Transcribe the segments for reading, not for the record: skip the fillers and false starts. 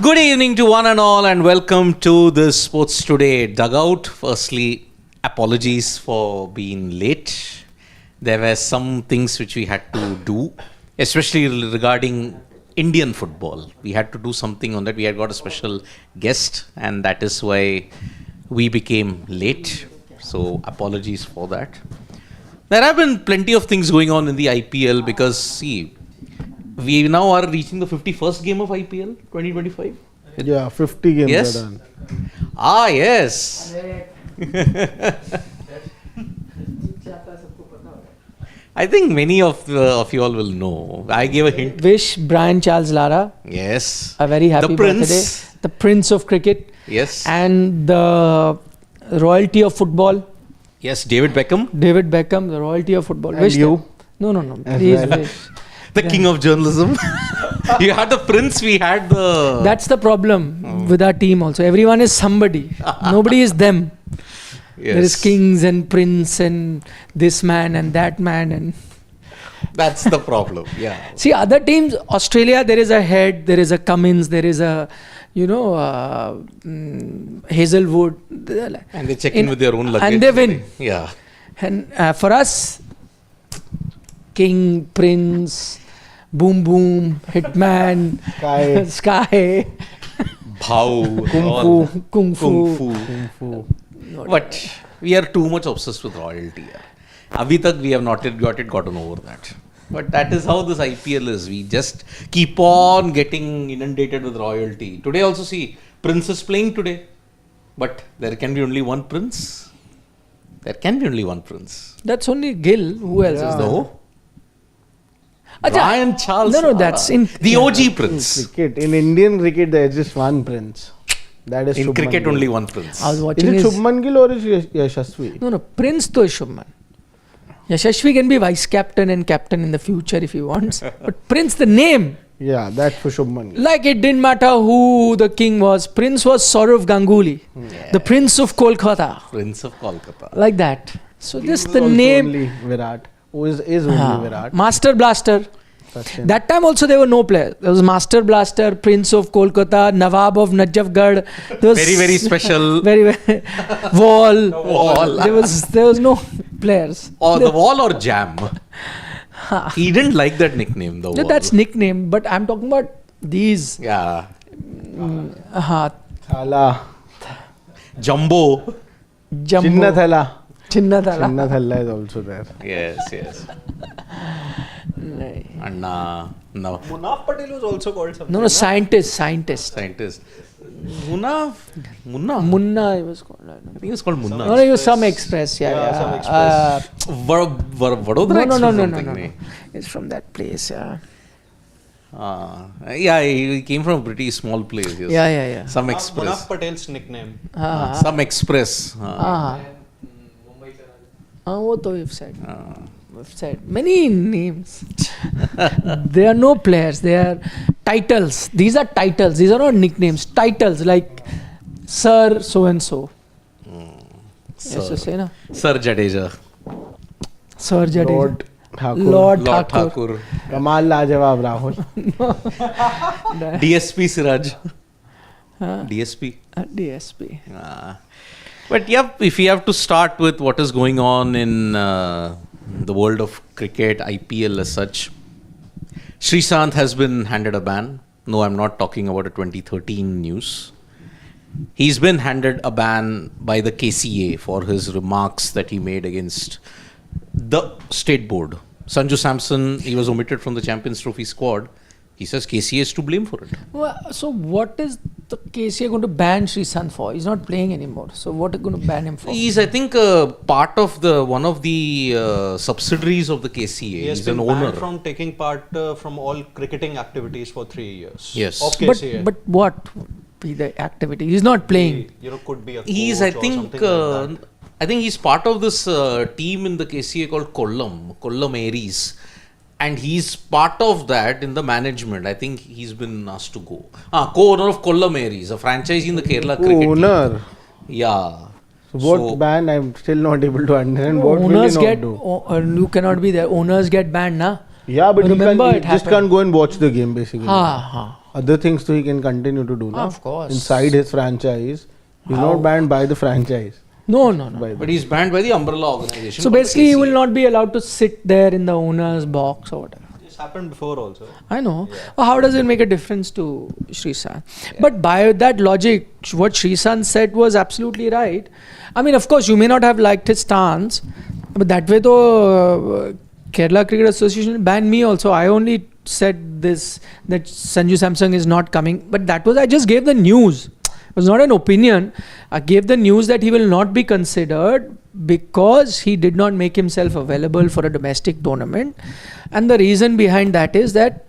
Good evening to one and all, and welcome to the Sports Today Dugout. Firstly, apologies for being late. There were some things which we had to do, especially regarding Indian football. We had to do something on that. We had got a special guest, and that is why we became late. So, apologies for that. There have been plenty of things going on in the IPL because, see, we now are reaching the 51st game of IPL 2025. Yeah, 50 games Yes? are done. Ah, yes. I think many of you all will know. I gave a hint. Wish Brian Charles Lara Yes. a very happy The Prince. birthday. The Prince of Cricket. Yes. And the royalty of football. Yes, David Beckham, David Beckham, the royalty of football. And Wish you? them. No. As Please well. wish. the king of journalism. You had the Prince, we had the... That's the problem with our team also. Everyone is somebody. Nobody is them. Yes. There is kings and prince and this man and that man. And That's the problem, yeah. see, other teams, Australia, there is a Head, there is a Cummins, there is a, Hazelwood. And they check in with their own luggage. And they win. Yeah. And for us, king, prince, boom boom, hitman, Sky. sky, Bhau. kung fu. Kung fu. But we are too much obsessed with royalty. Abhi tak we have not yet gotten over that. But that is how this IPL is. We just keep on getting inundated with royalty. Today also see, Prince is playing today. But there can be only one Prince. There can be only one Prince. That's only Gill. Who else is there? No. Acha, Brian Charles. No, that's in the OG Prince. Cricket. In Indian cricket, there is just one prince. That is In Shubman cricket, Gill. only one Prince. I was Is watching it his... Shubman Gill or is it Yashasvi? No, Prince to is Shubman. Yashasvi can be vice captain and captain in the future if he wants. But Prince, the name, Yeah, that's for Shubman Gill. like it didn't matter who the king was. Prince was Saurav Ganguly, the Prince of Kolkata, Prince of Kolkata. like that. So Who just is the also name, Only Virat. Who is only Virat. Master Blaster. Sachin. That time also there were no players. There was Master Blaster, Prince of Kolkata, Nawab of Najafgarh. There was Very, very special. very Wall. Wall. There was no players. Or the wall or jam. He didn't like that nickname, the Yeah, wall. that's nickname, but I'm talking about these. Yeah. Thala. Jumbo. Jumbo. Chinnathala. Chinnathala. Chinnathala is also there. Yes. Anna. No. Munaf Patel was also called something. No, scientist. Scientist. Munna. Munna, he was called. I don't know. I think it was called Munna. No, he was some express. Yeah. Some Express. Vadodara Express No. something, nahi? It's from that place. Yeah. Yeah, he came from a pretty small place. Yes. Yeah. Some Munaf Express. Patel's nickname. Some Express. वो तो we've said. We've said many names. They are no players. They are titles. These are titles. These are not nicknames. Titles like Sir so and so. Yes, to say na. Sir Jadeja. Sir Jadeja. Lord Thakur. Lord Lord Thakur. Thakur. Kamal Lajawab Rahul. DSP Siraj. DSP. DSP. But yep, if we have to start with what is going on in the world of cricket, IPL as such, SREESANTH has been handed a ban. No, I'm not talking about a 2013 news. He's been handed a ban by the KCA for his remarks that he made against the state board. Sanju Samson, he was omitted from the Champions Trophy squad. He says KCA is to blame for it. Well, so what is the KCA going to ban SREESANTH for? He's not playing anymore. So what are going to ban him for? He's, I think, part of one of the subsidiaries of the KCA. He has He's an been owner. banned from taking part from all cricketing activities for 3 years. Yes. Of KCA. But what would be the activity? He's not playing. Could be a coach He's, I or think, something like that. I think he's part of this team in the KCA called Kollam Aries. And he's part of that in the management. I think he's been asked to go. Co-owner of Kollam Aries, a franchise in the Kerala cricket team. Owner. Yeah. So what ban? I'm still not able to understand. What will Owners he not get do? you cannot be there. Owners get banned, na. Yeah, but Remember he it just happened. can't go and watch the game basically. Ha. Other things too he can continue to do. Of course. Inside his franchise. He's How? not banned by the franchise. No. But he's banned by the umbrella organization. So called basically, he ACA. will not be allowed to sit there in the owner's box or whatever. This happened before also. I know. Well, how does it make a difference to SREESANTH? But by that logic, what SREESANTH said was absolutely right. I mean, of course, you may not have liked his stance, but that way, though, Kerala Cricket Association banned me also. I only said this, that Sanju Samsung is not coming. But that was, I just gave the news. It was not an opinion. I gave the news that he will not be considered because he did not make himself available for a domestic tournament. And the reason behind that is that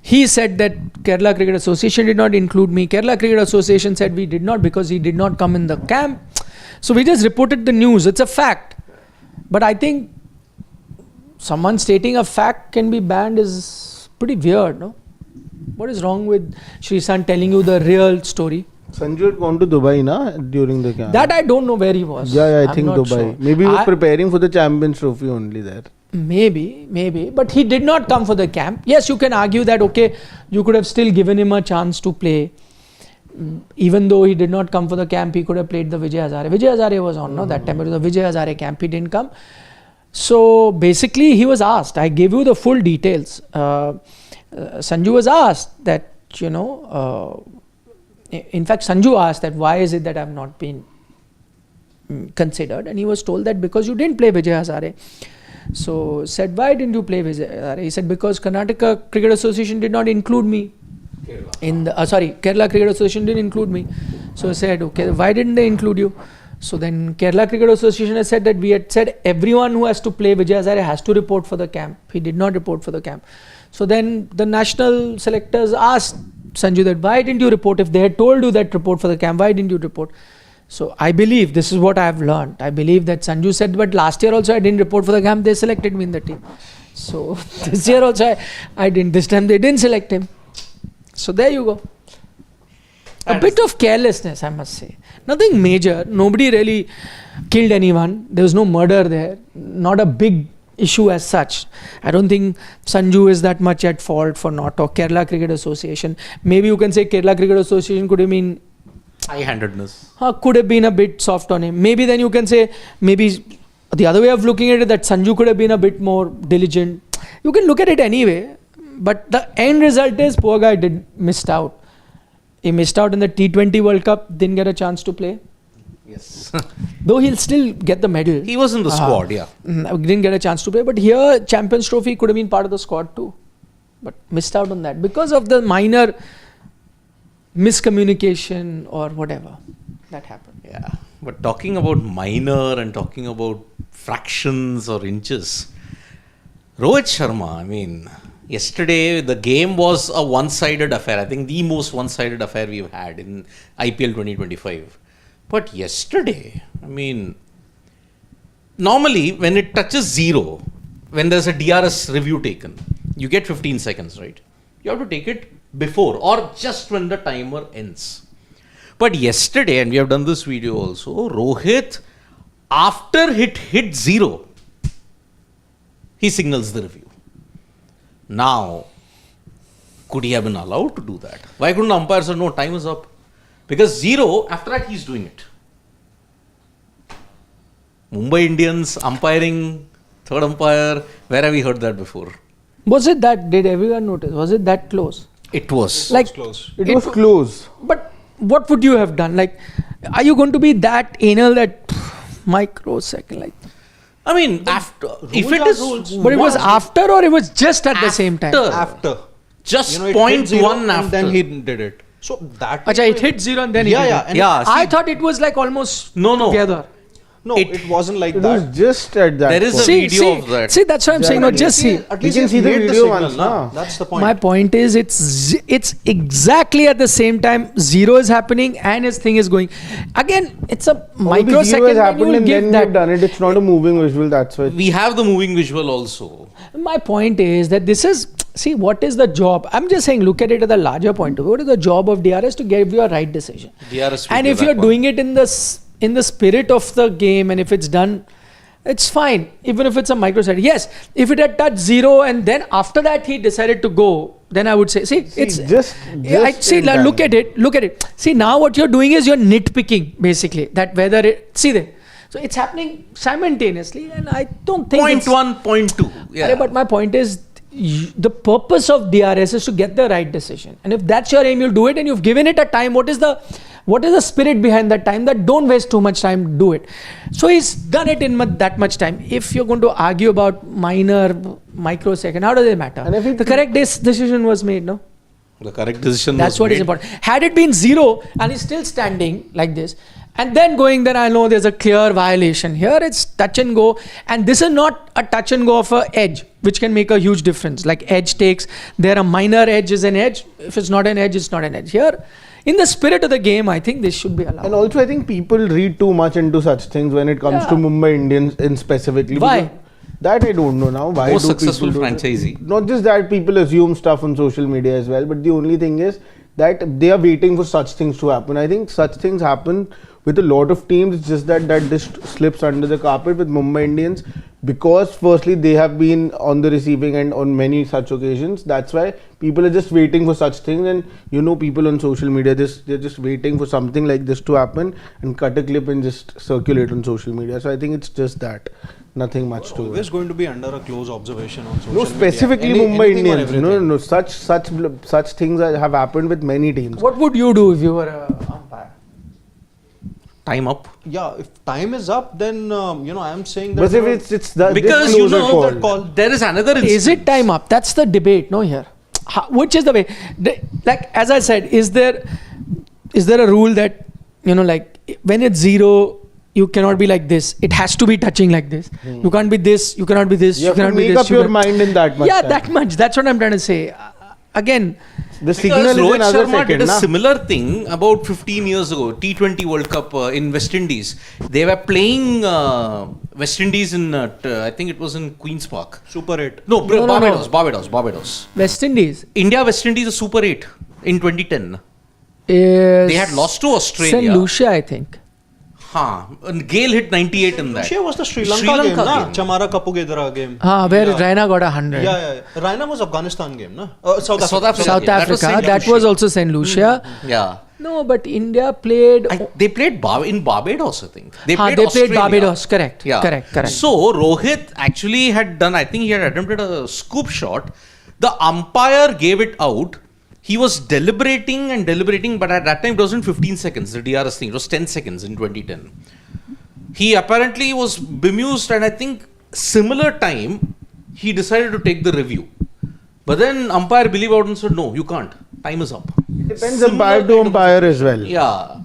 he said that Kerala Cricket Association did not include me. Kerala Cricket Association said we did not because he did not come in the camp. So we just reported the news. It's a fact. But I think someone stating a fact can be banned is pretty weird, no? What is wrong with SREESANTH telling you the real story? Sanju had gone to Dubai during the camp. That I don't know where he was. Yeah, I I'm think not Dubai. sure. Maybe he was preparing for the Champions Trophy only there. Maybe. But he did not come for the camp. Yes, you can argue that, okay, you could have still given him a chance to play. Even though he did not come for the camp, he could have played the Vijay Hazare. Vijay Hazare was on, no? That time it was the Vijay Hazare camp. He didn't come. So basically, he was asked. I gave you the full details. Sanju was asked that, in fact, Sanju asked that why is it that I have not been considered, and he was told that because you didn't play Vijay Hazare. So said, why didn't you play Vijay Hazare? He said, because Karnataka Cricket Association did not include me. Kerala Cricket Association didn't include me. So he said, okay, why didn't they include you? So then Kerala Cricket Association has said that we had said everyone who has to play Vijay Hazare has to report for the camp. He did not report for the camp. So then the national selectors asked Sanju that why didn't you report? If they had told you that report for the camp, why didn't you report? So I believe, this is what I have learned. I believe that Sanju said, but last year also I didn't report for the camp. They selected me in the team. So this year also I didn't. This time they didn't select him. So there you go. A bit of carelessness, I must say. Nothing major. Nobody really killed anyone. There was no murder there. Not a big issue as such. I don't think Sanju is that much at fault for not, or Kerala Cricket Association. Maybe you can say Kerala Cricket Association could have been high-handedness. Could have been a bit soft on him. Maybe then you can say, maybe the other way of looking at it, that Sanju could have been a bit more diligent. You can look at it anyway. But the end result is, poor guy missed out. He missed out in the T20 World Cup, didn't get a chance to play. Yes. Though he'll still get the medal. He was in the squad, yeah. Didn't get a chance to play. But here, Champions Trophy could have been part of the squad too. But missed out on that because of the minor miscommunication or whatever that happened. Yeah. But talking about minor and talking about fractions or inches, Rohit Sharma, I mean, yesterday the game was a one-sided affair. I think the most one-sided affair we've had in IPL 2025. But yesterday, I mean, normally when it touches zero, when there's a DRS review taken, you get 15 seconds, right? You have to take it before or just when the timer ends. But yesterday, and we have done this video also, Rohit, after hit zero, he signals the review. Now, could he have been allowed to do that? Why couldn't the umpire say, no, time is up? Because zero, after that, he's doing it. Mumbai Indians umpiring, third umpire, where have we heard that before? Was it that, did everyone notice? Was it that close? It was. Like, Close. It was close. But what would you have done? Like, are you going to be that anal that microsecond? Like, I mean, after, if it is, but it was after or it was just at the same time? After. Just it hit zero 0.1 after. and then he did it. So that. Achha, it hit zero and then Yeah, it yeah. hit. And Yeah, I see, thought it was like almost No. together. No, it wasn't like It that. was just at that There is point. a video of that. See, that's what I'm saying. No, just see. At You least can he's see the made video signal, once, na? na? That's the point. My point is, it's exactly at the same time. Zero is happening and his thing is going. Again, it's a microsecond. has When happened you and give then that. you've done it. It's not a moving visual, that's why. We have the moving visual also. My point is that this is, see, what is the job? I'm just saying, look at it at the larger point of view. What is the job of DRS to give you a right decision? DRS will And give if that you're one. doing it in the spirit of the game, and if it's done It's fine, even if it's a micro set. Yes, if it had touched 0 and then after that he decided to go, then I would say, it's just I see. in time. Look at it. See, now what you're doing is you're nitpicking basically that whether it. See there. So it's happening simultaneously, and I don't think. Point 1, point 2. Yeah. But my point is, the purpose of DRS is to get the right decision, and if that's your aim, you'll do it, and you've given it a time. What is the spirit behind that time? That don't waste too much time, do it. So he's done it in that much time. If you're going to argue about microsecond, how does it matter? And if the correct decision was made, no? The correct decision That's was what made. is important. Had it been 0 and he's still standing like this, and then going, then I know there's a clear violation. Here it's touch and go, and this is not a touch and go of a edge, which can make a huge difference. Like edge takes, there a minor edge is an edge. If it's not an edge, it's not an edge. Here, in the spirit of the game, I think this should be allowed. And also, I think people read too much into such things when it comes to Mumbai Indians in specifically. Why? Because that I don't know now. Why Most do successful people do it? franchisee. Not just that, people assume stuff on social media as well. But the only thing is that they are waiting for such things to happen. I think such things happen with a lot of teams. It's just that this slips under the carpet with Mumbai Indians, because firstly they have been on the receiving end on many such occasions. That's why people are just waiting for such things, and people on social media, they're just waiting for something like this to happen and cut a clip and just circulate on social media. So I think it's just that, nothing much to Always it. going to be under a close observation on social No, media. specifically Mumbai Anything or Indians. everything. No, such things have happened with many teams. What would you do if you were an umpire? Time up. Yeah, if time is up, then I'm saying that. But if it's the Because this closer call. that call. there is another instance. Is it time up? That's the debate, no? Here, which is the way? Like as I said, is there a rule that like when it's 0, you cannot be like this? It has to be touching like this. You can't be this. You cannot be this. You have to cannot be make this. up your mind in that much Yeah, time. that much. That's what I'm trying to say. Again, The signal Because is Rohit another Sharma second. did a Na? similar thing about 15 years ago, T20 World Cup in West Indies. They were playing West Indies in, I think it was in Queen's Park. Super 8. No, No, no, Barbados. West Indies. India West Indies is Super 8 in 2010. Is They had lost to Australia. St. Lucia, I think. And Gale hit 98 in that. Lucia was the Sri Lanka game, na? Chamara Kapugedara game. Where Yeah. Raina got 100. Yeah. Raina was Afghanistan game, na? South South Africa. South That was Africa. St. That Lucia. was also St. Lucia. Yeah. No, but India played. They played in Barbados, I think. They played They Australia. played Barbados. Correct. Yeah. Correct. So Rohit actually had done, I think he had attempted a scoop shot. The umpire gave it out. He was deliberating, but at that time it wasn't 15 seconds, the DRS thing. It was 10 seconds in 2010. He apparently was bemused, and I think similar time he decided to take the review. But then umpire believed out and said, no, you can't. Time is up. Depends umpire to umpire as well. Yeah.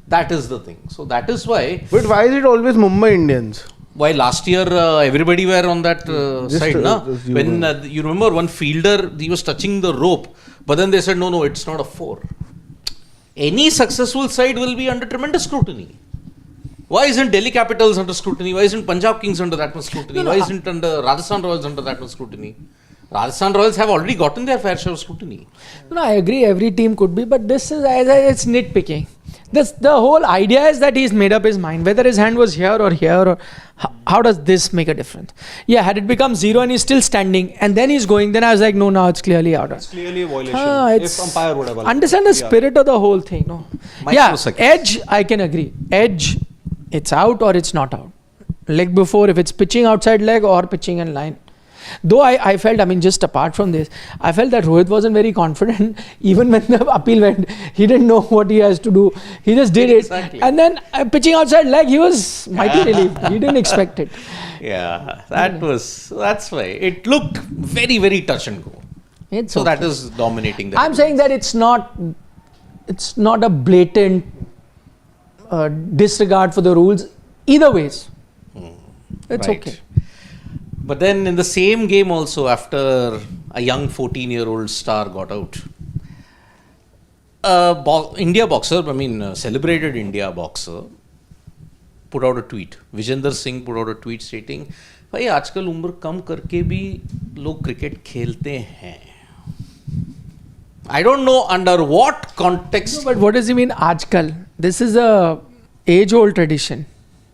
That is the thing. So that is why. But why is it always Mumbai Indians? Why last year everybody were on that side, na? just When you remember one fielder, he was touching the rope, but then they said, no, it's not a 4. Any successful side will be under tremendous scrutiny. Why isn't Delhi Capitals under scrutiny? Why isn't Punjab Kings under that much scrutiny? Why isn't under Rajasthan Royals under that much scrutiny? Rajasthan Royals have already gotten their fair share of scrutiny. No, I agree. Every team could be, but this is it's nitpicking. The whole idea is that he's made up his mind whether his hand was here or here, or how does this make a difference? Yeah, had it become 0 and he's still standing and then he's going, then I was like, no, now it's clearly out. It's clearly a violation. If umpire would have allowed. Understand the spirit of the whole thing, no? Microseconds. Edge, I can agree. Edge, it's out or it's not out. Leg before, if it's pitching outside leg or pitching in line. Though I felt, just apart from this, I felt that Rohit wasn't very confident. Even when the appeal went, he didn't know what he has to do. He just did Exactly. it. And then pitching outside leg, he was mighty relieved. He didn't expect it. Yeah, that's why. It looked very, very touch and go. It's So okay. that is dominating the I'm saying that it's not a blatant disregard for the rules either ways. It's Right. okay. But then in the same game also, after a young 14-year-old star got out, India boxer, celebrated India boxer, put out a tweet. Vijender Singh put out a tweet stating, भाई आजकल उम्र कम करके भी लोग cricket खेलते हैं. I don't know under what context. No, but what does he mean, Aajkal? This is a age-old tradition.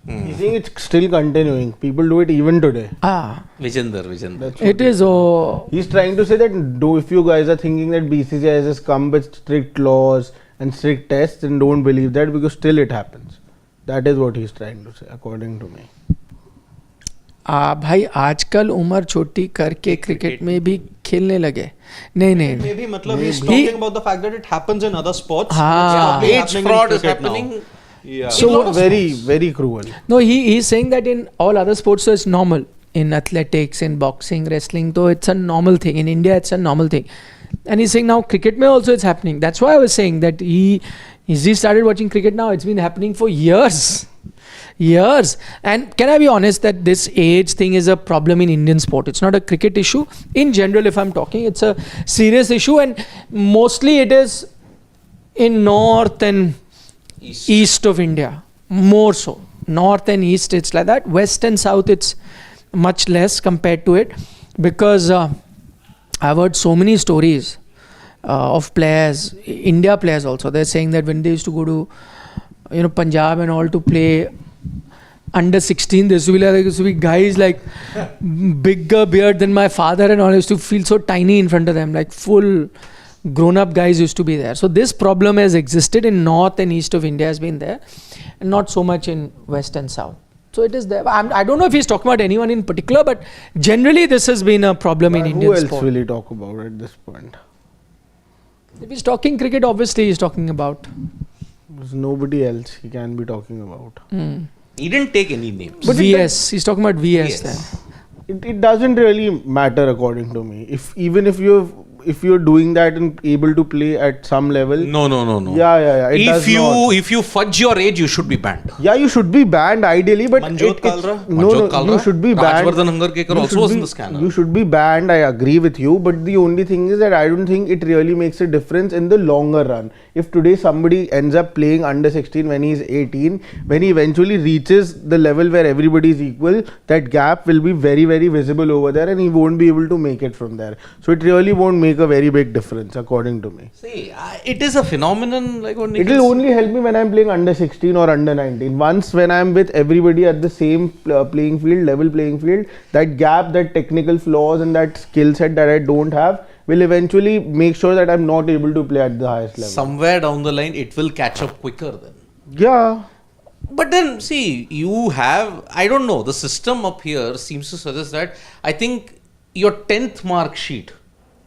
You think it's still continuing? People do it even today. Vijender. It is. Oh, He's trying to say that if you guys are thinking that BCCI has come with strict laws and strict tests, then don't believe that, because still it happens. That is what he's trying to say, according to me. भाई आजकल उम्र छोटी करके cricket में भी खेलने लगे. नहीं. Maybe matlab he's talking about the fact that it happens in other sports. हाँ. It's Age happening in fraud is cricket now. happening. Yeah. So very, very cruel. No, he's saying that in all other sports so it's normal. In athletics, in boxing, wrestling, so it's a normal thing. In India, it's a normal thing. And he's saying now cricket mein also it's happening. That's why I was saying that he started watching cricket now. It's been happening for years. Years. And can I be honest that this age thing is a problem in Indian sport? It's not a cricket issue. In general, if I'm talking, it's a serious issue, and mostly it is in north and east of India. More so. North and east, it's like that. West and south, it's much less compared to it, because I've heard so many stories of players, India players also. They're saying that when they used to go to Punjab and all to play under 16, there used to be guys like bigger beard than my father and all. I used to feel so tiny in front of them, like full grown-up guys used to be there. So this problem has existed in north and east of India, has been there, and not so much in west and south. So it is there. I don't know if he's talking about anyone in particular, but generally this has been a problem in Indian sport. Who else will he talk about at this point? If he's talking cricket, obviously he's talking about. There's nobody else he can be talking about. He didn't take any names. But VS, he's talking about VS then. It doesn't really matter, according to me. Even if you're doing that and able to play at some level. No. Yeah. If you fudge your age, you should be banned. Yeah, you should be banned ideally, but Manjot Kalra? You should be banned. Rajvardhan Hangarkar also was in the scandal. You should be banned. I agree with you, but the only thing is that I don't think it really makes a difference in the longer run. If today somebody ends up playing under 16 when he's 18, when he eventually reaches the level where everybody is equal, that gap will be very, very visible over there, and he won't be able to make it from there. So it really won't make a very big difference, according to me. See, it is a phenomenon like what It will only help me when I'm playing under 16 or under 19. Once when I'm with everybody at the same playing field, level playing field, that gap, that technical flaws and that skill set that I don't have will eventually make sure that I'm not able to play at the highest level. Somewhere down the line, it will catch up quicker then. Yeah. But then, see, you have, I don't know, the system up here seems to suggest that I think your 10th mark sheet,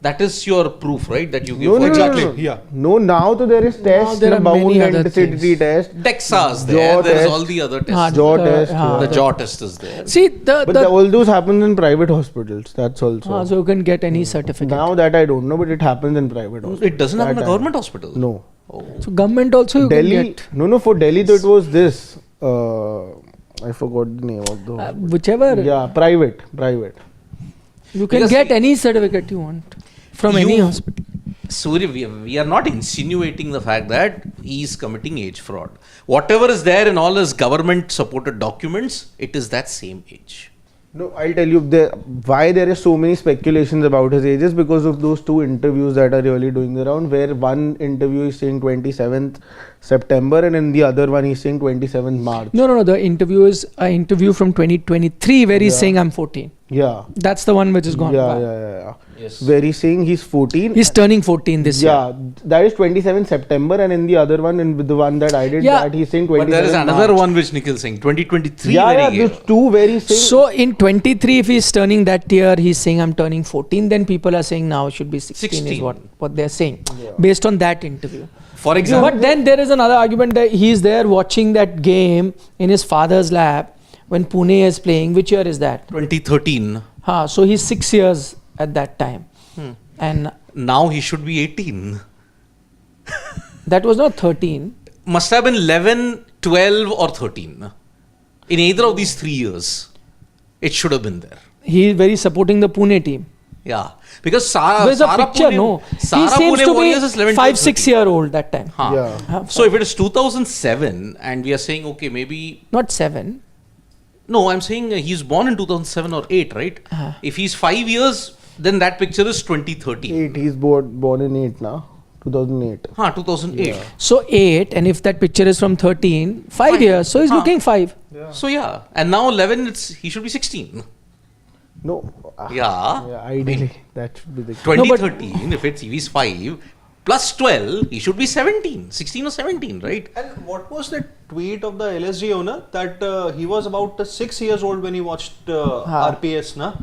that is your proof, right? That you give. Exactly. Yeah. No, now there is tests, there are bound many other intensity things. test. DEXA's Jaw there is test. all the other tests. Jaw test. The jaw test is there. See, But all those happen in private hospitals. That's also. so you can get any certificate. Now that I don't know, but it happens in private hospitals. It doesn't happen in a That I government know. hospital. No. So government also you Delhi. can get. No, for Delhi, though, it was this. I forgot the name of the hospital. Whichever. Yeah, private. You can Because get any certificate you want from any hospital. Surya, we are not insinuating the fact that he is committing age fraud. Whatever is there in all his government supported documents, it is that same age. No, I'll tell you why there is so many speculations about his age is because of those two interviews that are really doing the round, where one interview is saying 27th September and in the other one he's saying 27th March. No. The interview is an interview from 2023 where he's saying I'm 14. Yeah. That's the one which is gone. Yeah. Yes. Where he's saying he's 14. He's turning 14 this year. Yeah, that is 27th September, and in the other one, in the one that I did, Yeah. that he's saying 27th But there is another March. one which Nikhil is saying, 2023 Yeah, when he there's gave. two where he's saying. So in 23, if he's turning that year, he's saying I'm turning 14, then people are saying now it should be 16 is what they're saying based on that interview. For example, But then there is another argument that he's there watching that game in his father's lab when Pune is playing. Which year is that? 2013. So he's 6 years at that time. And Now he should be 18. that was not 13. Must have been 11, 12 or 13. In either of these 3 years, it should have been there. He's very supporting the Pune team. Yeah. Because Sara There's a Sara picture, Pune, no. Sara He seems Pune to Warriors is be 11, 5-6 year old that time. Yeah. So if it is 2007 and we are saying, okay, maybe... Not 7. No, I'm saying he's born in 2007 or 8, right? If he's 5 years, then that picture is 2013. 8, he's born in 8 now. 2008. 2008. So 8, and if that picture is from 13, 5 years. So he's looking 5. So yeah, and now 11, he should be 16. No. Yeah. Ideally, that should be the case. 2013, if he's 5, plus 12, he should be 17, 16 or 17, right? And what was the tweet of the LSG owner that he was about 6 years old when he watched RPS, na?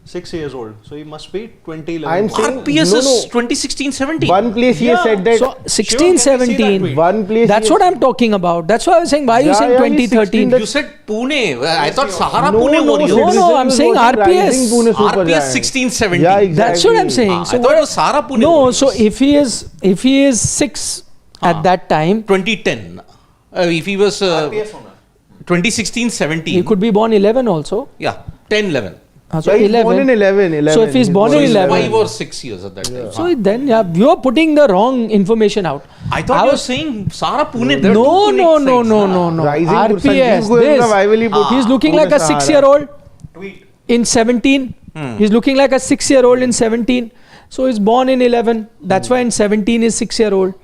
6 years old. So he must be 2011. I'm saying RPS is 2016, 17. One place he has said that. So 16, Sure, can we see that 17. tweet? One place. That's he what I'm talking about. That's why I was saying, why are you Yeah, saying yeah, he's 2013? 16, You said Pune. I thought Sahara No, Pune no, Warriors. No, Citizen I'm was saying watching RPS. Rising Pune Super RPS Giants. 16, 17. Yeah, exactly. That's what I'm saying. I So thought it was Sahara Pune no, Warriors. so if he is 6 at that time, 2010. If he was RPS owner. 2016, 17. he could be born 11 also. Yeah, 10, 11. So Yeah, he's born in 11. So if he's born So in he's 11. 5 or 6 years at that time. So then, you're putting the wrong information out. I thought you were saying Sahara Pune. there are No, two no, Pune no, sides, no, na. no, no. Rising RPS. Why will he put He's looking like a Sahara? 6-year-old Tweet. in 17. He's looking like a 6-year-old in 17. So he's born in 11. That's why in 17 is 6-year-old.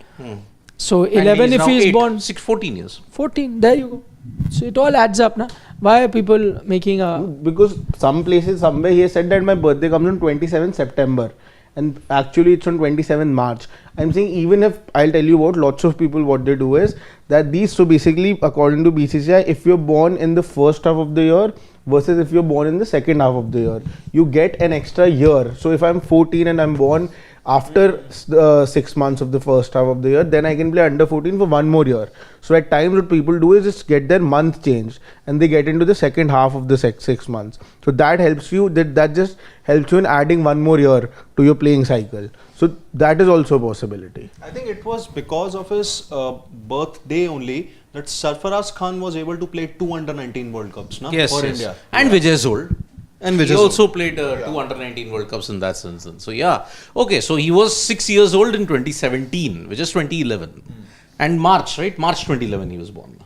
So And 11 he's if now he's 8, born 14 years. 14. There you go. So it all adds up, na? Why are people making a? Because some places, somewhere he has said that my birthday comes on 27 September. And actually it's on 27 March. I'm saying even if, I'll tell you what, lots of people what they do is that so basically according to BCCI, if you're born in the first half of the year versus if you're born in the second half of the year, you get an extra year. So if I'm 14 and I'm born after 6 months of the first half of the year, then I can play under 14 for 1 more year. So at times what people do is just get their month changed and they get into the second half of the 6 months. So that helps you, that just helps you in adding 1 more year to your playing cycle. So that is also a possibility. I think it was because of his birthday only that Sarfaraz Khan was able to play 2 under-19 World Cups for India. And Vijay Zold. And He Vijay also played 2 under-19 World Cups in that sense. So yeah. Okay, so he was 6 years old in 2017, which is 2011. And March, right? March 2011 he was born.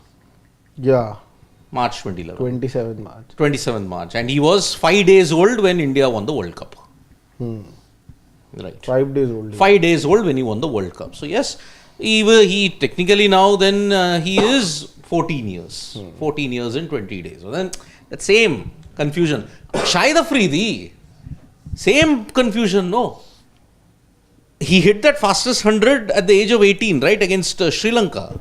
Yeah, March 2011. 27 March. 27th March. And he was 5 days old when India won the World Cup. Right. 5 days old. 5 days old when he won the World Cup. So yes, he technically now then he is 14 years. 14 years and 20 days. So then that same confusion. Shahid Afridi, same confusion, no. He hit that fastest 100 at the age of 18, right, against Sri Lanka.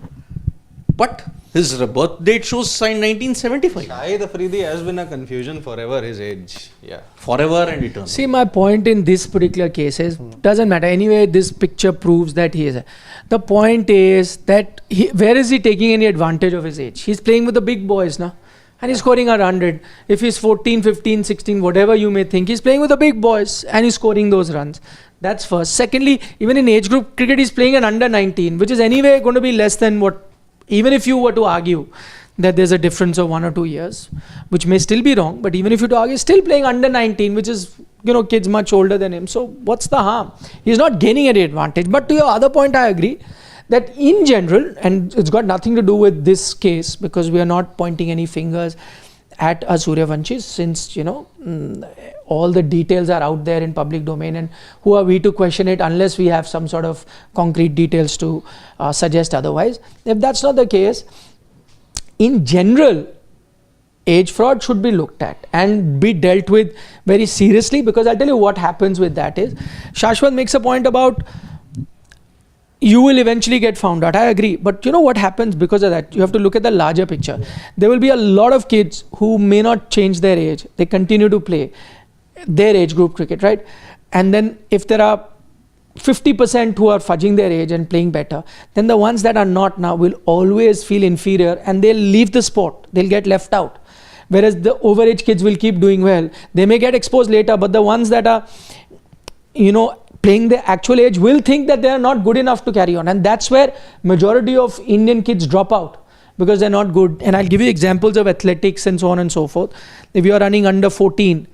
But his birth date shows signed 1975. Shahid Afridi has been a confusion forever, his age. Yeah. Forever and eternal. See, my point in this particular case is, doesn't matter. Anyway, this picture proves that he is. The point is that where is he taking any advantage of his age? He's playing with the big boys now. And he's scoring at 100. If he's 14, 15, 16, whatever you may think, he's playing with the big boys and he's scoring those runs. That's first. Secondly, even in age group cricket, he's playing an under 19, which is anyway going to be less than what, even if you were to argue that there's a difference of 1 or 2 years, which may still be wrong, but even if you to argue, still playing under 19, which is, kids much older than him. So what's the harm? He's not gaining any advantage. But to your other point, I agree that in general, and it's got nothing to do with this case because we are not pointing any fingers at SURYAVSANSHI since, all the details are out there in public domain, and who are we to question it unless we have some sort of concrete details to suggest otherwise. If that's not the case, in general, age fraud should be looked at and be dealt with very seriously, because I'll tell you what happens with that is, Shashwat makes a point about you will eventually get found out. I agree. But you know what happens because of that? You have to look at the larger picture. There will be a lot of kids who may not change their age. They continue to play their age group cricket, right? And then if there are 50% who are fudging their age and playing better, then the ones that are not now will always feel inferior and they'll leave the sport. They'll get left out. Whereas the overage kids will keep doing well. They may get exposed later, but the ones that are, playing the actual age will think that they are not good enough to carry on, and that's where majority of Indian kids drop out because they're not good. And I'll give you examples of athletics and so on and so forth. If you are running under 14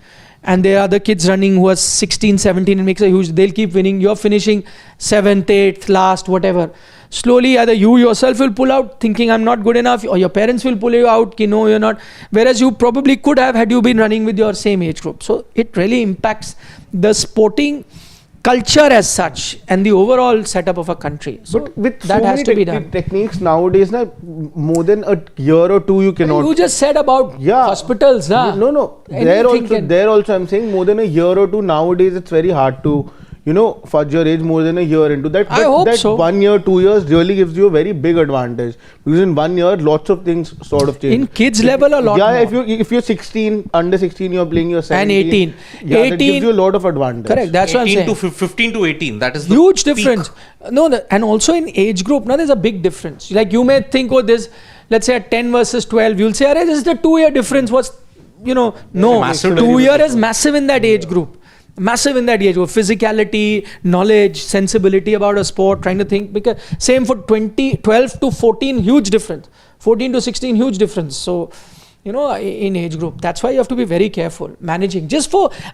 and there are the kids running who are 16, 17 and makes a huge, they'll keep winning. You're finishing 7th, 8th, last, whatever. Slowly either you yourself will pull out thinking I'm not good enough, or your parents will pull you out, no, you're not, whereas you probably could have had you been running with your same age group. So it really impacts the sporting culture as such and the overall setup of a country. So But with that so has many to be done. techniques nowadays, na, more than a year or two you cannot. You just said about hospitals, na? No. Anything There also I'm saying more than a year or two nowadays it's very hard to, fudge your age more than a year into that. I hope that so. 1 year, 2 years really gives you a very big advantage, because in 1 year lots of things sort of change. In kids level a lot more. If you're 16, under 16 you're playing, you're 17. And 18. Yeah, that gives you a lot of advantage. Correct, that's what I'm 18 saying. to 15 to 18. That is the Huge peak. difference. No, and also in age group, now there's a big difference. Like you may think, there's, let's say a 10 versus 12. You'll say, this is the 2-year difference. What's, no. massive 2 year is massive in that age group. Massive in that age group. Physicality, knowledge, sensibility about a sport, trying to think. Because same for 12 to 14, huge difference. 14 to 16, huge difference. So, in age group. That's why you have to be very careful managing.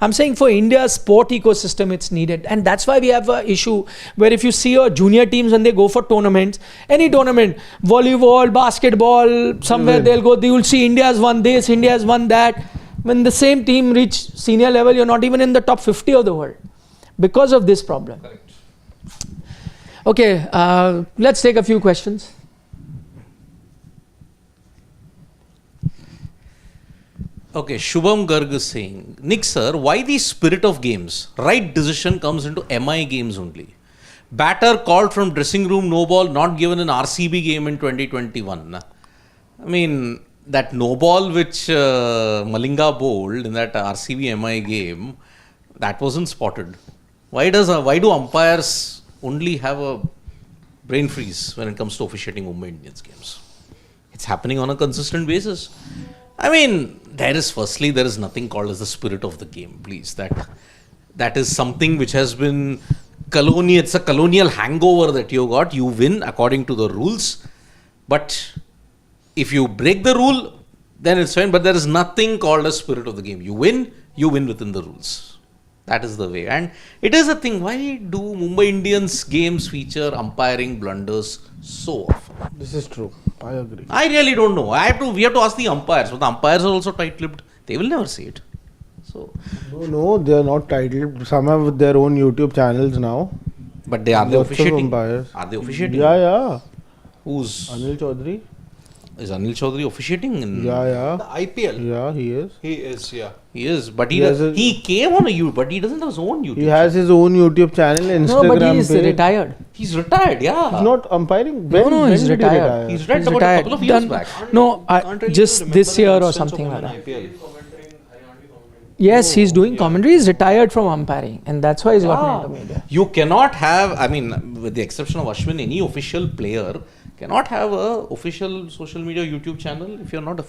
I'm saying for India's sport ecosystem, it's needed. And that's why we have an issue where if you see your junior teams when they go for tournaments, any tournament, volleyball, basketball, somewhere you'll see India's won this, India's won that. When the same team reach senior level, you're not even in the top 50 of the world because of this problem. Correct. Okay, let's take a few questions. Okay, Shubham Garg is saying, Nick sir, why the spirit of games? Right decision comes into MI games only. Batter called from dressing room, no ball, not given an RCB game in 2021. I mean, that no ball which Malinga bowled in that RCB MI game, that wasn't spotted. Why do umpires only have a brain freeze when it comes to officiating Mumbai Indians games? It's happening on a consistent basis. I mean, there is nothing called as the spirit of the game, please. That is something which has been colonial. It's a colonial hangover that you got. You win according to the rules. But if you break the rule, then it's fine. But there is nothing called as spirit of the game. You win within the rules. That is the way. And it is a thing. Why do Mumbai Indians games feature umpiring blunders so often? This is true. I agree. I really don't know. We have to ask the umpires. But the umpires are also tight-lipped. They will never see it. So No, they are not titled. Some have their own YouTube channels now. But they are they Lots of officiating? umpires. Are they officiating? Yeah. Who's Anil Chaudhary. is Anil Chaudhary officiating? Yeah. The IPL. Yeah, he is. He is, yeah. He is, but He he came on a YouTube, but he doesn't have his own YouTube. He has his own YouTube channel, Instagram No, but he is page. retired. He's retired, yeah. He's not umpiring. No, he's when did he retired. retire? He's retired He's about retired. a couple of years Done- back. No, Can't really just remember this the year or instance of something him like in that. IPL. Yes, he's doing commentary. He's retired from umpiring, and that's why he's gotten into media. You cannot have, I mean, with the exception of Ashwin, any official player cannot have a official social media YouTube channel if you're not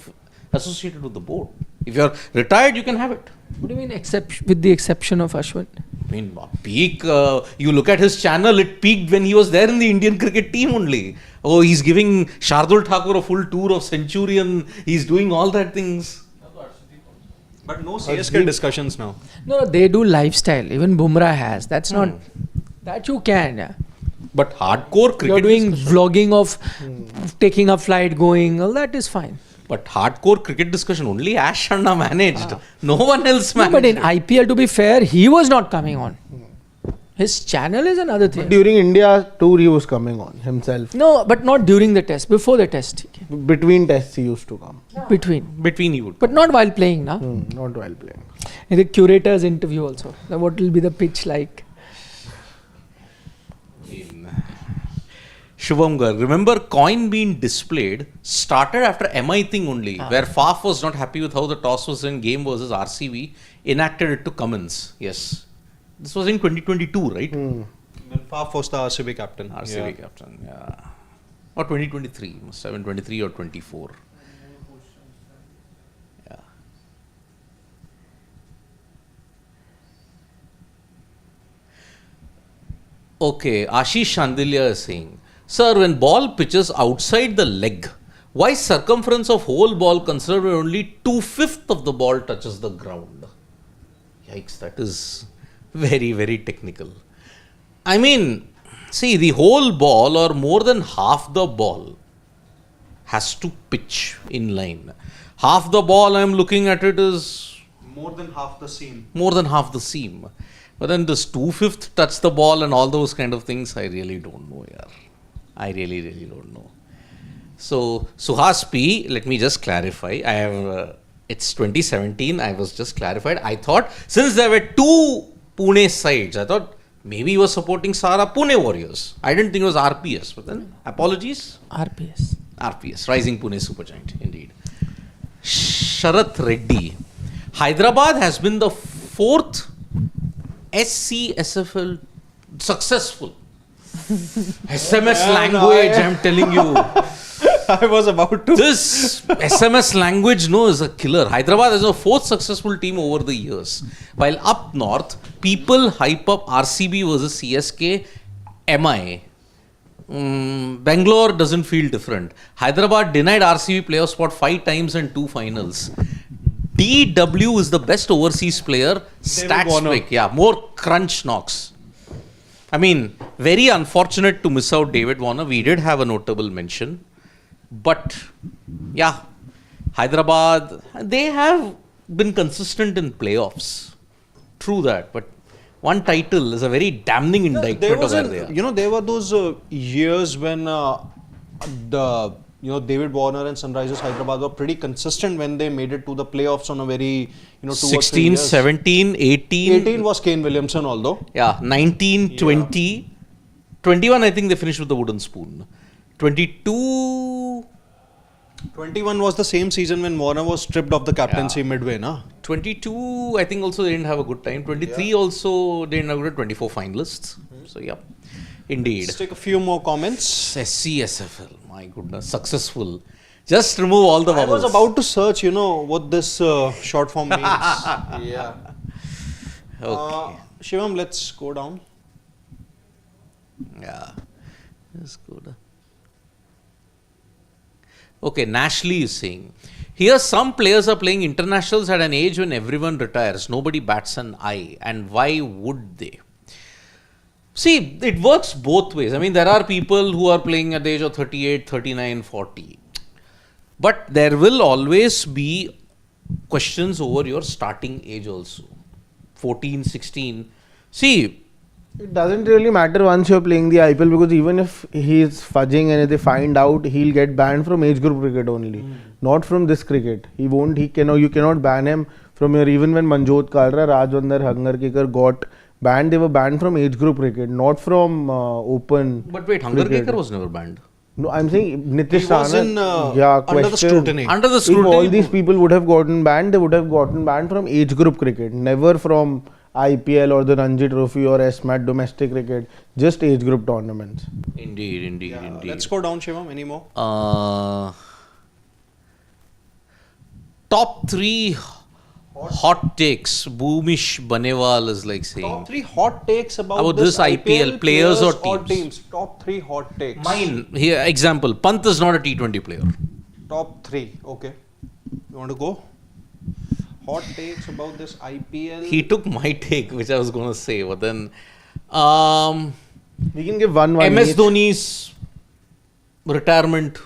associated with the board. If you're retired, you can have it. What do you mean, with the exception of Ashwin? I mean, peak, you look at his channel, it peaked when he was there in the Indian cricket team only. Oh, he's giving Shardul Thakur a full tour of Centurion. He's doing all that things. But no CSK discussions now. No, they do lifestyle. Even Bumrah has. That's not. That you can. Yeah. But hardcore cricket. You're doing vlogging of taking a flight, going. All that is fine. But hardcore cricket discussion only Ash Sharma managed. No one else No, managed. but in IPL, to be fair, he was not coming on. His channel is another thing. During India tour, he was coming on himself. No, but not during the test. Before the test, he came. Between tests, he used to come. Between you. But not while playing, na. Not while playing. In the curator's interview also. Now, what will be the pitch like? Shubham Garg, remember coin being displayed started after MI thing only, where Faf was not happy with how the toss was in game versus RCB, enacted it to Cummins. Yes. This was in 2022, right? When Faf was the RCB captain. RCB captain, yeah. Or 2023, must have been 23 or 24. Yeah. Okay, Ashish Shandilya is saying, sir, when ball pitches outside the leg, why circumference of whole ball considered when only 2/5 of the ball touches the ground? Yikes, that is very, very technical. I mean, see, the whole ball or more than half the ball has to pitch in line. Half the ball I'm looking at it is More than half the seam. more than half the seam. But then this 2/5 touch the ball and all those kind of things, I really don't know, yaar. I really don't know. So, Suhas P, let me just clarify. I have, it's 2017, I was just clarified. I thought, since there were two Pune sides, I thought maybe he was supporting Sara Pune Warriors. I didn't think it was RPS, but then, apologies. RPS, Rising Pune Supergiant, indeed. Sharath Reddy. Hyderabad has been the 4th SCSFL successful. SMS language, I'm telling you. I was about to. This SMS language, is a killer. Hyderabad is a 4th successful team over the years. While up north, people hype up RCB versus CSK, MI. Bangalore doesn't feel different. Hyderabad denied RCB playoff spot 5 times and 2 finals. DW is the best overseas player. Stats pick. Yeah, more crunch knocks. I mean, very unfortunate to miss out David Warner. We did have a notable mention. But, yeah, Hyderabad, they have been consistent in playoffs. True that. But one title is a very damning indictment of where they are. There were those years when David Warner and Sunrisers Hyderabad were pretty consistent when they made it to the playoffs on a very, 2 or 3 16, years. 17, 18. 18 was Kane Williamson, although. Yeah, 19, 20. 21, I think they finished with the wooden spoon. 22. 21 was the same season when Warner was stripped of the captaincy midway, na? 22, I think also they didn't have a good time. 23 also they didn't have a good 24 finalists. So, yeah, indeed. Let's take a few more comments. SCSFL, my goodness, successful. Just remove all the I bubbles. was about to search, what this short form means. Yeah. Okay. Shivam, let's go down. Yeah. That's good. Okay, Nashley is saying, here some players are playing internationals at an age when everyone retires. Nobody bats an eye. And why would they? See, it works both ways. I mean, there are people who are playing at the age of 38, 39, 40. But there will always be questions over your starting age also. 14, 16. See, it doesn't really matter once you're playing the IPL, because even if he's fudging and if they find out, he'll get banned from age group cricket only, not from this cricket. You cannot ban him from your, even when Manjot Kalra, Rajwander, Hangarkekar got banned, they were banned from age group cricket, not from open. but wait, Hangarkekar was never banned. No, I'm saying Nitish He was in, Rana, under the scrutiny. Under the If scrutiny. all these people would have gotten banned, they would have gotten banned from age group cricket, never from IPL or the Ranji Trophy or SMAT domestic cricket, just age group tournaments. Indeed. Let's go down, Shivam. Any more? Top 3 hot takes. Boomish Banewal is like saying. Top 3 hot takes about this IPL players or teams? Top 3 hot takes. Mine. Here, example. Pant is not a T20 player. Top 3. Okay. You want to go? Hot takes about this IPL. He took my take, which I was going to say. But then, We can give one MS each. Dhoni's retirement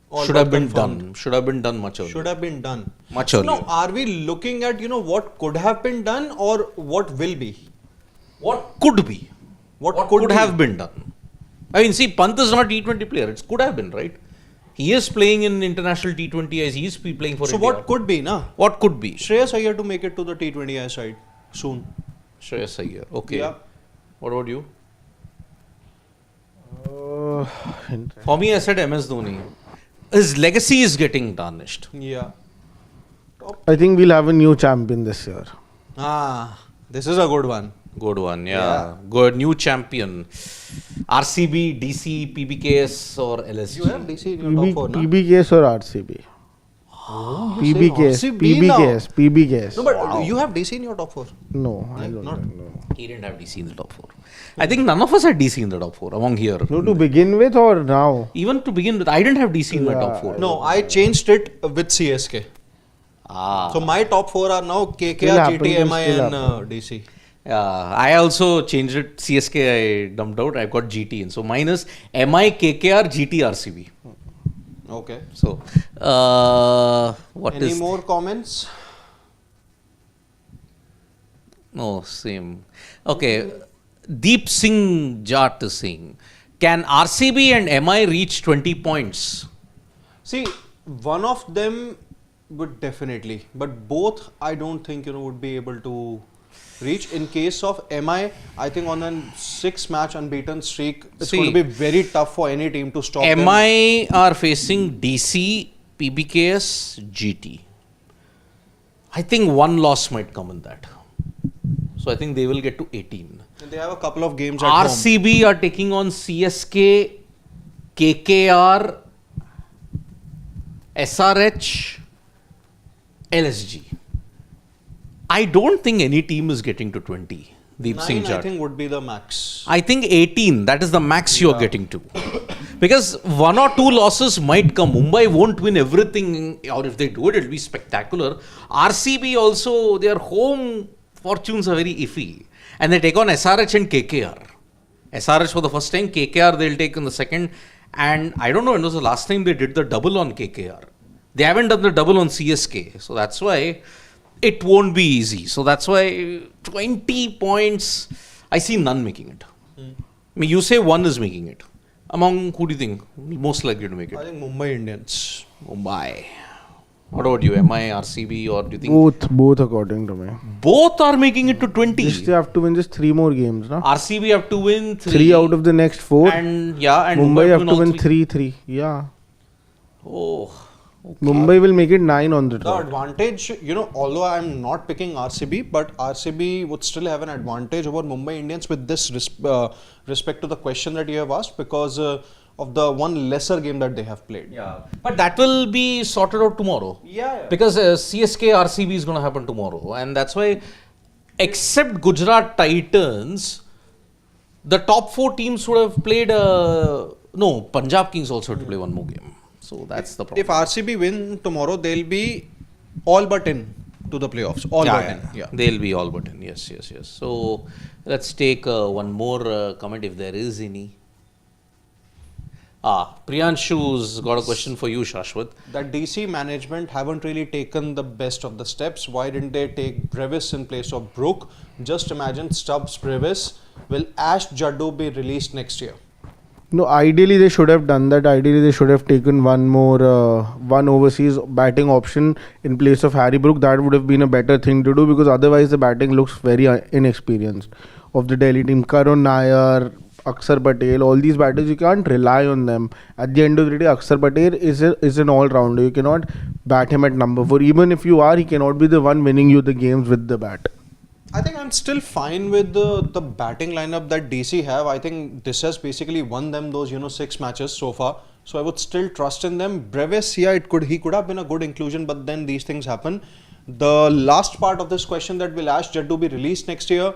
All should got have been confirmed. done. Should have been done much earlier. Should have been done. Much So earlier. now, are we looking at, what could have been done or what will be? What could be? What could be? have been done? I mean, see, Pant is not a T20 player. It could have been, right? He is playing in international T20 as he is playing for So India. what could be, na? What could be? Shreyas Iyer to make it to the T20I side soon. Shreyas Iyer. Okay. Yeah. What about you? Interesting. For me, I said MS Dhoni. His legacy is getting tarnished. Yeah. I think we'll have a new champion this year. This is a good one. Good one, yeah. Good new champion. RCB, DC, PBKS or LSG? You have DC in your top 4, na? PBKS or RCB? PBKS, RCB now? PBKS. No, but you have DC in your top 4. No, I don't not. know. He didn't have DC in the top 4. I think none of us had DC in the top 4 among here. No, to begin with or now? Even to begin with, I didn't have DC in my top 4. No, I changed it with CSK. So my top 4 are now Still KKR, happen, GT, can MI still and happen. DC. I also changed it. CSK I dumped out. I got GT in. So mine is MI, KKR, GT, RCB. Okay. So, what Any is... more comments? No, same. Okay. Deep Singh Jat is saying, can RCB and MI reach 20 points? See, one of them would definitely, but both I don't think would be able to reach. In case of MI, I think on a 6-match unbeaten streak, it's going to be very tough for any team to stop them. MI are facing DC, PBKS, GT. I think one loss might come in that. So I think they will get to 18. And they have a couple of games at home. RCB are taking on CSK, KKR, SRH, LSG. I don't think any team is getting to 20. Deep Singh 9 Jat. I think would be the max. I think 18. That is the max you are getting to. Because 1 or 2 losses might come. Mumbai won't win everything, or if they do it, it'll be spectacular. RCB also, their home fortunes are very iffy. And they take on SRH and KKR. SRH for the first time, KKR they'll take in the second. And I don't know when was the last time they did the double on KKR. They haven't done the double on CSK. So that's why it won't be easy. So that's why 20 points, I see none making it. I mean, you say one is making it. Among who do you think most likely to make it? I think Mumbai Indians. Mumbai. What about you? MI, RCB, or do you think Both according to me. both are making it to 20? Just they have to win just 3 more games, no? RCB have to win 3 out of the next 4. and Mumbai have to all win three. 3-3. Yeah. Oh, Mumbai will make it 9 on the The trot. advantage, although I'm not picking RCB, but RCB would still have an advantage over Mumbai Indians with this respect to the question that you have asked, because of the one lesser game that they have played. yeah. But that will be sorted out tomorrow. Yeah. Because CSK RCB is going to happen tomorrow, and that's why, except Gujarat Titans, the top 4 teams would have played. No, Punjab Kings also have to play one more game. So that's the problem. If RCB win tomorrow, they'll be all but in to the playoffs. All but in. Yeah. They'll be all but in. Yes. So let's take one more comment if there is any. Priyanshu's got a question for you, Shashwat. That DC management haven't really taken the best of the steps. Why didn't they take Brevis in place of Brook? Just imagine Stubbs Brevis. Will Ash Jaddu be released next year? No, ideally they should have done that. Ideally they should have taken one overseas batting option in place of Harry Brook. That would have been a better thing to do, because otherwise the batting looks very inexperienced of the Delhi team. Karun Nair, Akshar Patel, all these batters, you can't rely on them. At the end of the day, Akshar Patel is an all-rounder. You cannot bat him at number 4. Even if you are, he cannot be the one winning you the games with the bat. I think I'm still fine with the batting lineup that DC have. I think this has basically won them those 6 matches so far. So I would still trust in them. Brevis, yeah, he could have been a good inclusion, but then these things happen. The last part of this question, that will Ash Jaddu be released next year?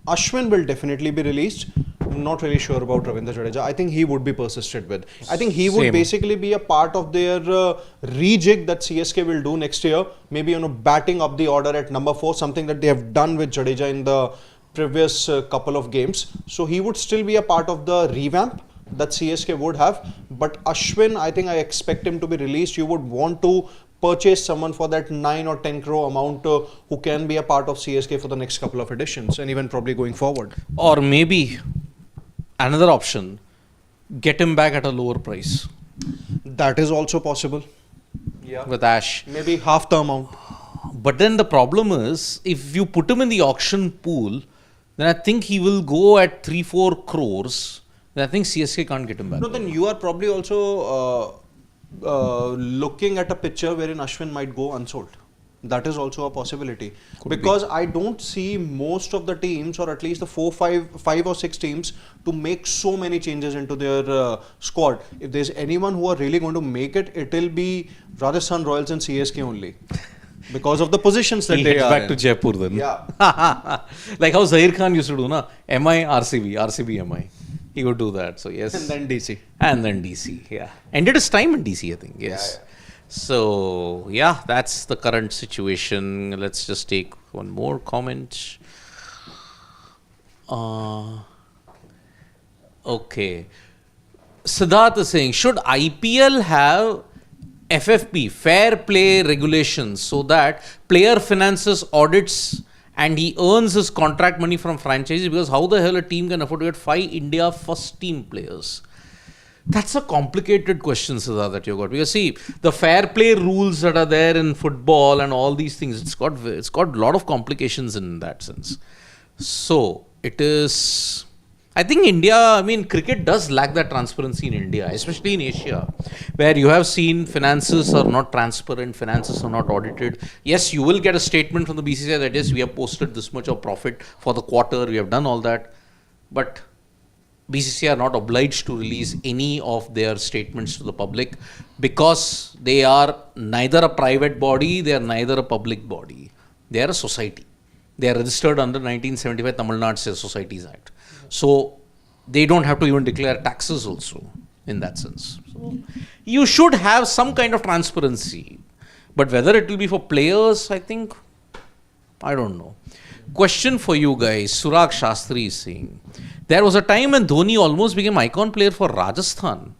Ashwin will definitely be released. I'm not really sure about Ravindra Jadeja. I think he would be persisted with. I think he would basically be a part of their rejig that CSK will do next year. Maybe batting up the order at number 4, something that they have done with Jadeja in the previous couple of games. So he would still be a part of the revamp that CSK would have. But Ashwin, I think I expect him to be released. You would want to purchase someone for that 9 or 10 crore amount who can be a part of CSK for the next couple of editions and even probably going forward. Or maybe another option, get him back at a lower price. That is also possible. Yeah. With Ash. Maybe half the amount. But then the problem is, if you put him in the auction pool, then I think he will go at 3-4 crores. Then I think CSK can't get him back. No, then you are probably also looking at a picture wherein Ashwin might go unsold. That is also a possibility. Because I don't see most of the teams, or at least the 5 or 6 teams, to make so many changes into their squad. If there's anyone who are really going to make it, it will be Rajasthan Royals and CSK only. Because of the positions that they are back in. to Jaipur then. Yeah. Like how Zahir Khan used to do, na? MI, RCB, RCB, MI. He would do that. So yes. And then DC. And then DC, yeah. Ended his time in DC, I think. Yes. Yeah. So, yeah, that's the current situation. Let's just take one more comment. Okay. Siddharth is saying, should IPL have FFP, fair play regulations, so that player finances, audits and he earns his contract money from franchises, because how the hell a team can afford to get 5 India first team players? That's a complicated question, Siddharth, that you got. Because see, the fair play rules that are there in football and all these things, it's got a lot of complications in that sense. So it is, I think cricket does lack that transparency in India, especially in Asia, where you have seen finances are not transparent, finances are not audited. Yes, you will get a statement from the BCCI that yes, we have posted this much of profit for the quarter, we have done all that, but BCCI are not obliged to release any of their statements to the public, because they are neither a private body, they are neither a public body. They are a society. They are registered under 1975 Tamil Nadu Societies Act. So they don't have to even declare taxes also in that sense. So you should have some kind of transparency. But whether it will be for players, I think, I don't know. Question for you guys, Surag Shastri is saying, there was a time when Dhoni almost became icon player for Rajasthan.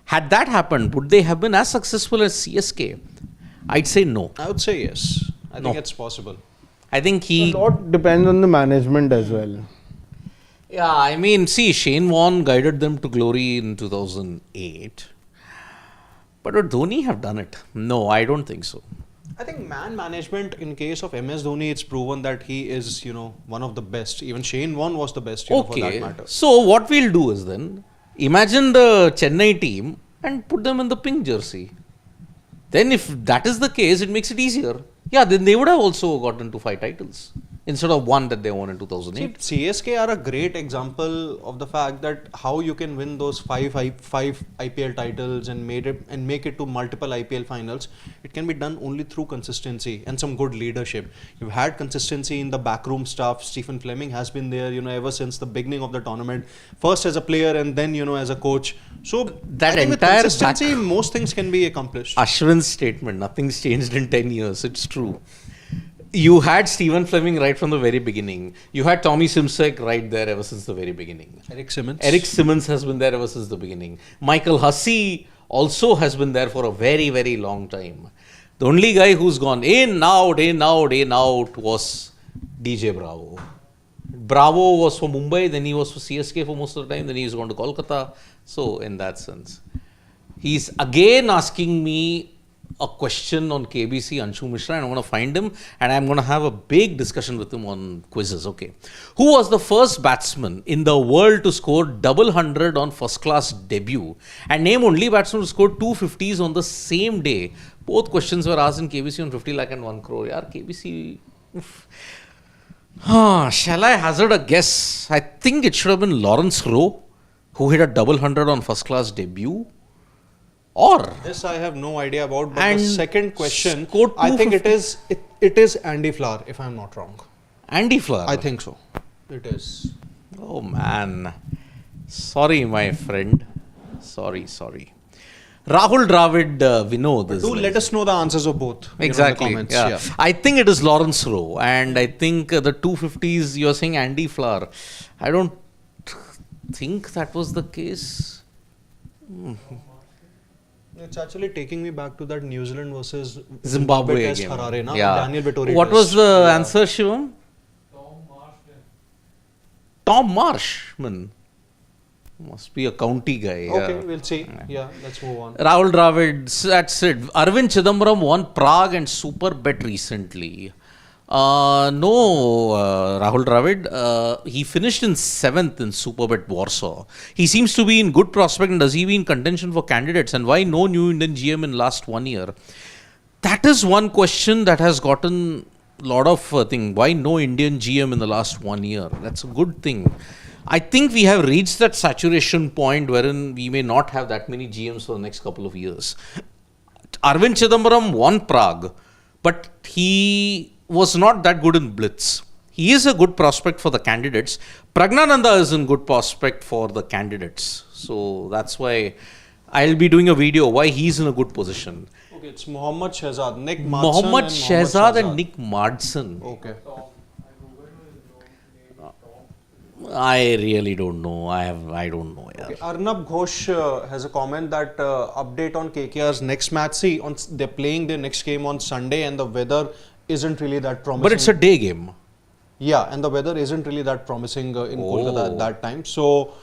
Had that happened, would they have been as successful as CSK? I'd say no. I would say yes. I think it's possible. I think A lot depends on the management as well. Yeah, I mean, see, Shane Warne guided them to glory in 2008. But would Dhoni have done it? No, I don't think so. I think man management, in case of MS Dhoni, it's proven that he is, one of the best. Even Shane Warne was the best, for that matter. So what we'll do is then, imagine the Chennai team and put them in the pink jersey. Then if that is the case, it makes it easier. Yeah, then they would have also gotten to 5 titles instead of 1 that they won in 2008. See, CSK are a great example of the fact that how you can win those 5 IPL titles and make it to multiple IPL finals. It can be done only through consistency and some good leadership. You've had consistency in the backroom staff. Stephen Fleming has been there, ever since the beginning of the tournament. First as a player and then, as a coach. So that I think with entire consistency, most things can be accomplished. Ashwin's statement, nothing's changed in 10 years. It's true. You had Stephen Fleming right from the very beginning. You had Tommy Simsek right there ever since the very beginning. Eric Simmons has been there ever since the beginning. Michael Hussey also has been there for a very, very long time. The only guy who's gone in, out was DJ Bravo. Bravo was for Mumbai, then he was for CSK for most of the time, then he's gone to Kolkata. So, in that sense, he's again asking me a question on KBC, Anshu Mishra, and I'm going to find him and I'm going to have a big discussion with him on quizzes. Okay. Who was the first batsman in the world to score double 100 on first class debut? And name only batsman who scored 250s on the same day. Both questions were asked in KBC on 50 lakh and 1 crore. Yeah, KBC. Shall I hazard a guess? I think it should have been Lawrence Rowe, who hit a double 100 on first class debut. Or this I have no idea about, but the second question, scored I think it is Andy Flower, if I'm not wrong. Andy Flower? I think so. It is. Oh man. Sorry, my friend. Sorry. Rahul Dravid, Vinod. Do let us know the answers of both. Exactly. In the comments. Yeah. I think it is Lawrence Rowe, and I think the 250s, you're saying Andy Flower. I don't think that was the case. It's actually taking me back to that New Zealand versus Zimbabwe test game. Harare, na? Yeah. Daniel Vettori What test. was the answer, Shivam? Tom Marsh. Must be a county guy. Okay, we'll see. Yeah, let's move on. Rahul Dravid, that's it. Arvind Chidambaram won Prague and Super Bet recently. No, Rahul Dravid. He finished in 7th in Superbet Warsaw. He seems to be in good prospect, and does he be in contention for candidates? And why no new Indian GM in last 1 year? That is one question that has gotten a lot of thing. Why no Indian GM in the last 1 year? That's a good thing. I think we have reached that saturation point wherein we may not have that many GMs for the next couple of years. Arvind Chidambaram won Prague, but he was not that good in blitz. He is a good prospect for the candidates. Pragnananda is a good prospect for the candidates. So that's why I'll be doing a video why he's in a good position. Okay, it's Mohammad Shehzad, Nick Madsen. Mohammad Shehzad and Nick Madsen. Okay. I really don't know. I don't know. Yeah. Okay. Arnab Ghosh has a comment that update on KKR's next match. See, they're playing their next game on Sunday and the weather isn't really that promising. But it's a day game. Yeah, and the weather isn't really that promising in Kolkata at that time. So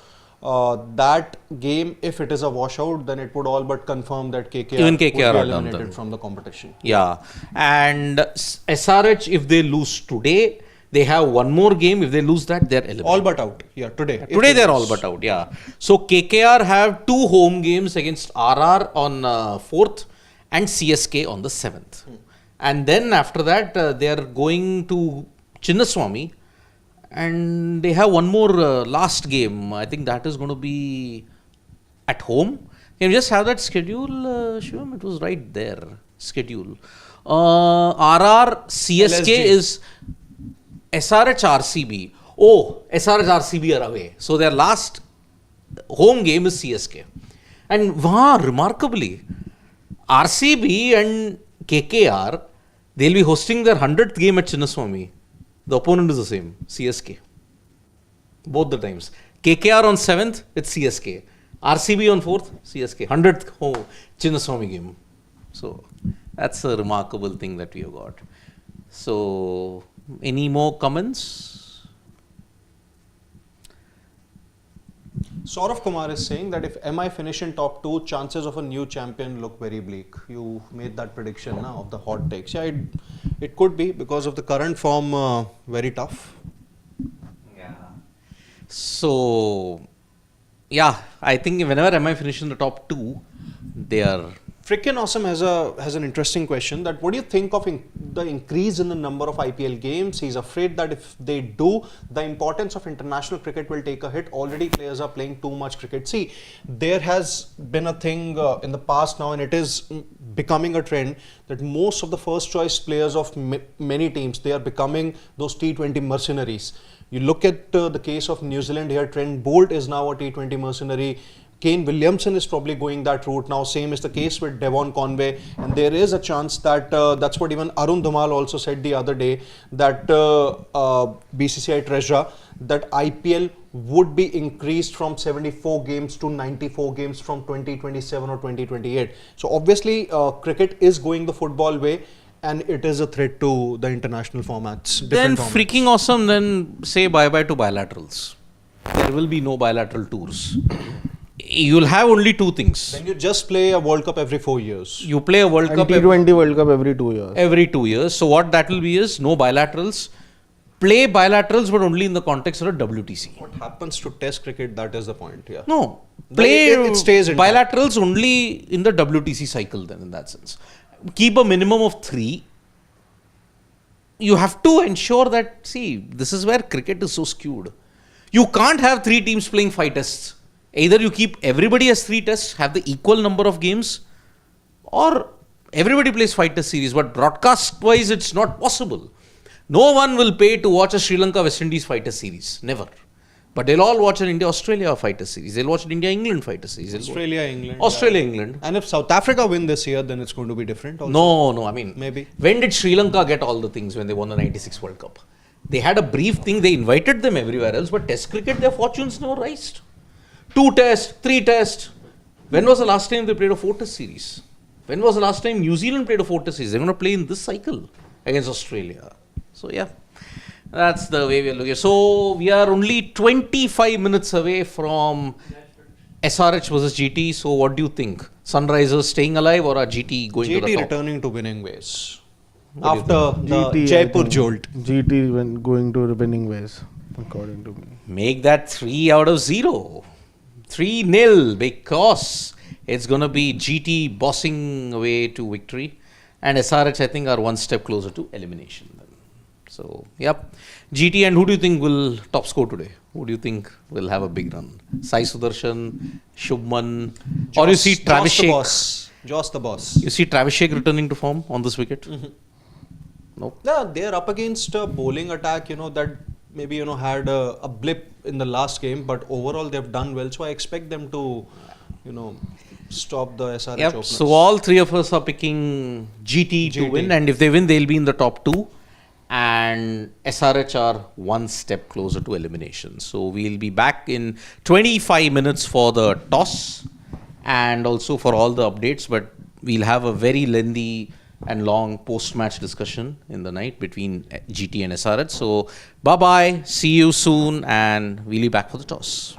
that game, if it is a washout, then it would all but confirm that KKR, Even would be KKR are done eliminated then. from the competition. Yeah. And SRH, if they lose today, they have one more game. If they lose that, they're eliminated. All but out. Yeah, today. If Today they they're lose. all but out, yeah. So KKR have 2 home games against RR on 4th and CSK on the 7th. And then after that, they are going to Chinnaswamy and they have one more last game. I think that is going to be at home. Can you just have that schedule, Shivam? It was right there. Schedule. RR CSK LSG. is SRH RCB. Oh, SRH RCB are away. So their last home game is CSK. And wow, remarkably, RCB and KKR, they'll be hosting their 100th game at Chinnaswamy. The opponent is the same, CSK. Both the times. KKR on 7th, it's CSK. RCB on 4th, CSK. 100th home Chinnaswamy game. So that's a remarkable thing that we have got. So, any more comments? Saurav Kumar is saying that if MI finish in top 2, chances of a new champion look very bleak. You made that prediction now of the hot takes. Yeah, it could be because of the current form, very tough. Yeah. So, yeah, I think whenever MI finish in the top 2, they are. Freaking Awesome has an interesting question that what do you think of the increase in the number of IPL games? He's afraid that if they do, the importance of international cricket will take a hit. Already players are playing too much cricket. See, there has been a thing in the past now and it is becoming a trend that most of the first choice players of many teams, they are becoming those T20 mercenaries. You look at the case of New Zealand here, Trent Bolt is now a T20 mercenary. Kane Williamson is probably going that route now. Same is the case with Devon Conway. And there is a chance that that's what even Arun Dhumal also said the other day, that BCCI treasurer, that IPL would be increased from 74 games to 94 games from 2027 or 2028. So obviously cricket is going the football way and it is a threat to the international formats. Then Formats. freaking awesome, then say bye-bye to bilaterals. There will be no bilateral tours. You'll have only 2 things. Then you just play a World Cup every 4 years. You play a World And Cup T20 World Cup every 2 years. every 2 years. So what that will be is no bilaterals. Play bilaterals, but only in the context of a WTC. What happens to Test cricket? That is the point. Yeah. No, Then play it stays intact. bilaterals only in the WTC cycle. Then, in that sense, keep a minimum of 3. You have to ensure that. See, this is where cricket is so skewed. You can't have 3 teams playing 5 tests. Either you keep everybody as 3 tests, have the equal number of games, or everybody plays 5 test series. But broadcast wise, it's not possible. No one will pay to watch a Sri Lanka West Indies 5 test series. Never. But they'll all watch an India Australia 5 test series. They'll watch an India England 5 test series. Australia, England. Australia, England. And if South Africa win this year, then it's going to be different. Also. No. I mean, Maybe. When did Sri Lanka get all the things when they won the '96 World Cup? They had a brief thing. They invited them everywhere else, but Test cricket, their fortunes never rised. 2 tests, 3 tests. When was the last time they played a 4 test series? When was the last time New Zealand played a 4 test series? They're going to play in this cycle against Australia. So yeah, that's the way we are looking. So we are only 25 minutes away from SRH versus GT. So what do you think? Sunrisers staying alive or are GT going to the GT top? returning to winning ways. What do you After the GT, I Jaipur think jolt. GT when going to the winning ways, according to me. Make that 3 out of 0. 3-0 because it's going to be GT bossing away to victory. And SRH, I think, are one step closer to elimination. Then. So, yep. GT, and who do you think will top score today? Who do you think will have a big run? Sai Sudarshan, Shubman, or you see Travis the Sheikh? boss. Joss the boss. You see Travis Sheikh returning to form on this wicket? Nope. Yeah, they're up against a bowling attack, that maybe, had a blip in the last game, but overall they've done well. So I expect them to, stop the SRH Yep. openers. So all 3 of us are picking GT to GT. win, and if they win, they'll be in the top 2. And SRH are one step closer to elimination. So we'll be back in 25 minutes for the toss and also for all the updates. But we'll have a very lengthy and long post-match discussion in the night between GT and SRH. So bye-bye, see you soon, and we'll be back for the toss.